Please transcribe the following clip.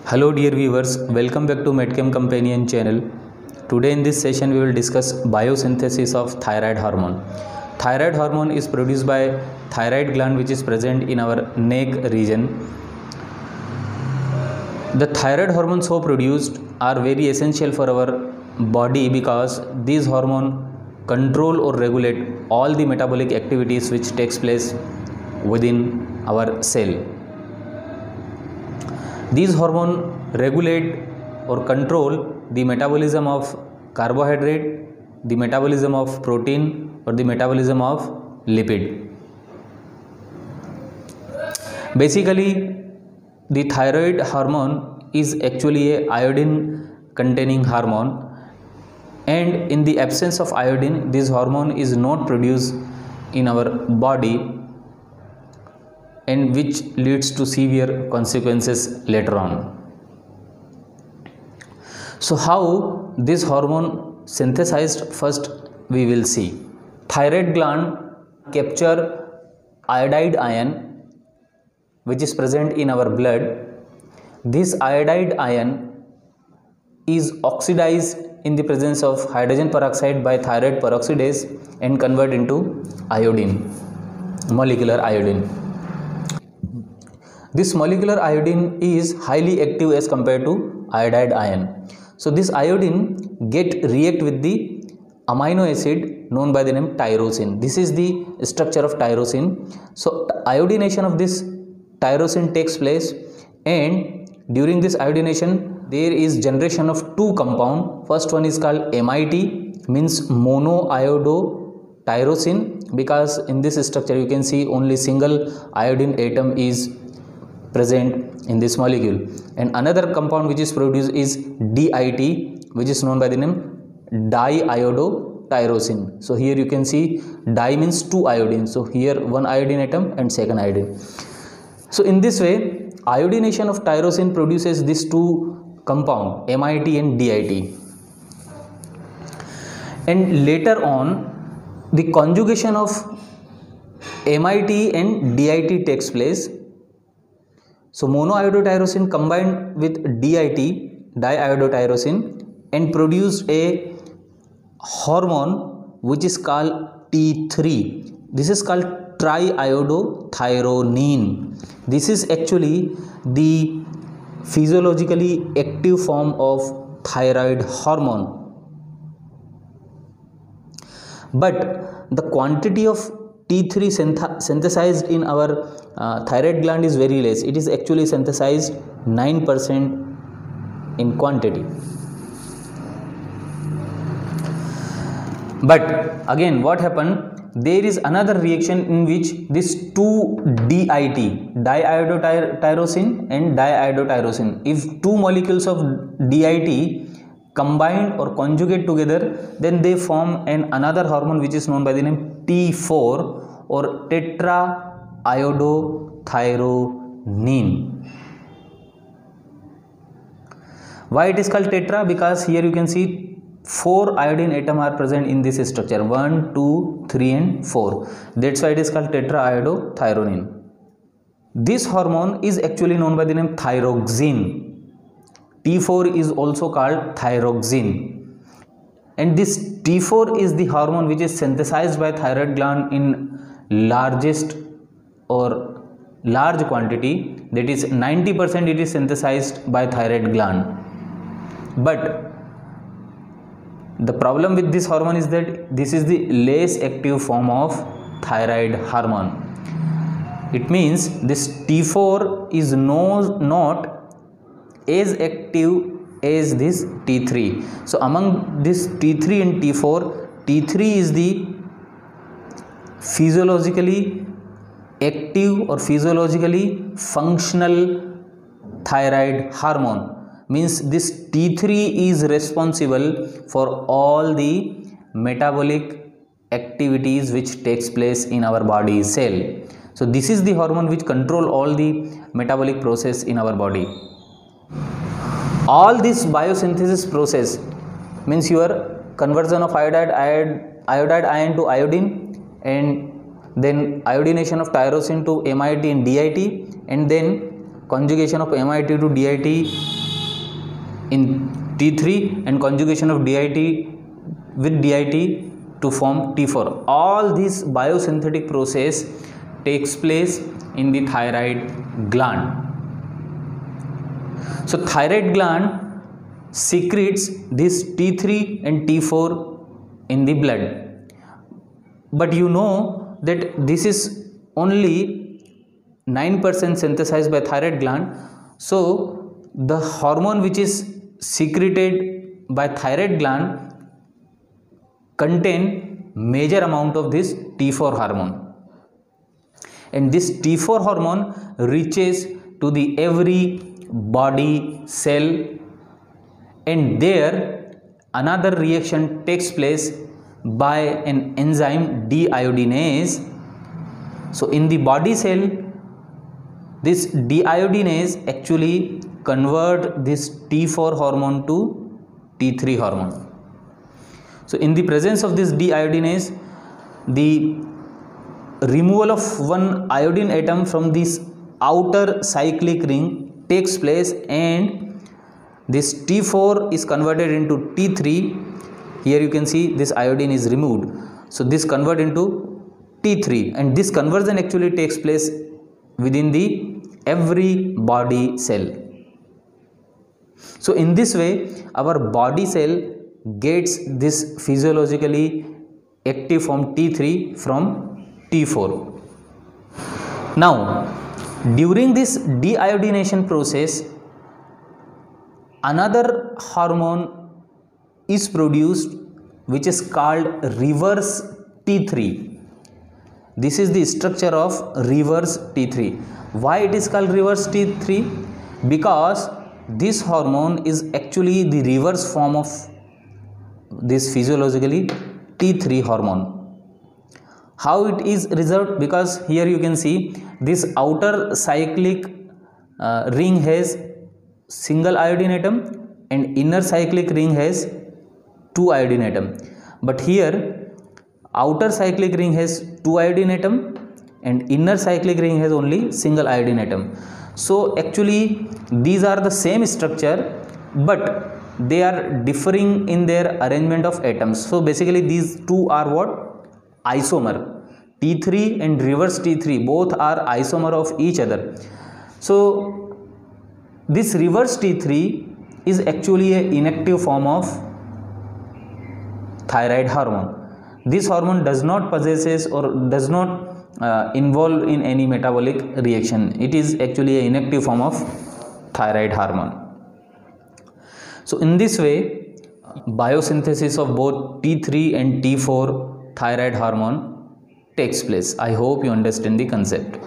Hello dear viewers, welcome back to Medchem Companion channel. Today in this session we will discuss biosynthesis of thyroid hormone. Thyroid hormone is produced by thyroid gland which is present in our neck region. The thyroid hormones so produced are very essential for our body because these hormones control or regulate all the metabolic activities which takes place within our cell. These hormones regulate or control the metabolism of carbohydrate, the metabolism of protein or the metabolism of lipid. Basically, the thyroid hormone is actually a iodine containing hormone, and in the absence of iodine this hormone is not produced in our body, and which leads to severe consequences later on. So how this hormone synthesized, first we will see. Thyroid gland capture iodide ion which is present in our blood. This iodide ion is oxidized in the presence of hydrogen peroxide by thyroid peroxidase and convert into iodine, molecular iodine. This molecular iodine is highly active as compared to iodide ion. So this iodine react with the amino acid known by the name tyrosine. This is the structure of tyrosine. So iodination of this tyrosine takes place, and during this iodination there is generation of two compound. First one is called MIT, means monoiodotyrosine, because in this structure you can see only single iodine atom is present in this molecule, and another compound which is produced is DIT, which is known by the name diiodotyrosine. So here you can see di means two iodine, so here one iodine atom and second iodine. So in this way iodination of tyrosine produces these two compound MIT and DIT, and later on the conjugation of MIT and DIT takes place. So monoiodotyrosine combined with DIT, diiodotyrosine, and produced a hormone which is called T3. This is called triiodothyronine. This is actually the physiologically active form of thyroid hormone. But the quantity of T3 synthesized in our thyroid gland is very less. It is actually synthesized 9% in quantity. But again, what happened? There is another reaction in which this two DIT, diiodotyrosine and diiodotyrosine, if two molecules of DIT combined or conjugate together, then they form another hormone which is known by the name T4 or tetraiodothyronine. Why it is called tetra? Because here you can see 4 iodine atoms are present in this structure, 1, 2, 3 and 4. That's why it is called tetraiodothyronine. This hormone is actually known by the name thyroxine. T4 is also called thyroxine, and this T4 is the hormone which is synthesized by thyroid gland in largest or large quantity, that is 90% it is synthesized by thyroid gland. But the problem with this hormone is that this is the less active form of thyroid hormone. It means this T4 is not as active as this T3. So among this T3 and T4, T3 is the physiologically active or physiologically functional thyroid hormone. Means this T3 is responsible for all the metabolic activities which takes place in our body cell. So this is the hormone which control all the metabolic process in our body. All this biosynthesis process means your conversion of iodide ion to iodine, and then iodination of tyrosine to MIT and DIT, and then conjugation of MIT to DIT in T3 and conjugation of DIT with DIT to form T4. All this biosynthetic process takes place in the thyroid gland. So thyroid gland secretes this T3 and T4 in the blood, but you know that this is only 9% synthesized by thyroid gland. So the hormone which is secreted by thyroid gland contain major amount of this T4 hormone, and this T4 hormone reaches to the every body cell, and there another reaction takes place by an enzyme deiodinase. So in the body cell, this deiodinase actually convert this T4 hormone to T3 hormone. So in the presence of this deiodinase, the removal of one iodine atom from this outer cyclic ring takes place, and this T4 is converted into T3. Here you can see this iodine is removed, so this convert into T3, and this conversion actually takes place within the every body cell. So in this way our body cell gets this physiologically active form T3 from T4. Now during this deiodination process, another hormone is produced which is called reverse T3. This is the structure of reverse T3. Why it is called reverse T3? Because this hormone is actually the reverse form of this physiologically T3 hormone. How it is reserved? Because here you can see this outer cyclic ring has single iodine atom and inner cyclic ring has 2 iodine atom, but here outer cyclic ring has 2 iodine atom and inner cyclic ring has only single iodine atom. So actually these are the same structure, but they are differing in their arrangement of atoms. So basically these two are what? Isomer. T3 and reverse T3 both are isomer of each other. So this reverse T3 is actually an inactive form of thyroid hormone. This hormone does not possesses or does not involve in any metabolic reaction. It is actually an inactive form of thyroid hormone. So in this way biosynthesis of both T3 and T4 thyroid hormone takes place. I hope you understand the concept.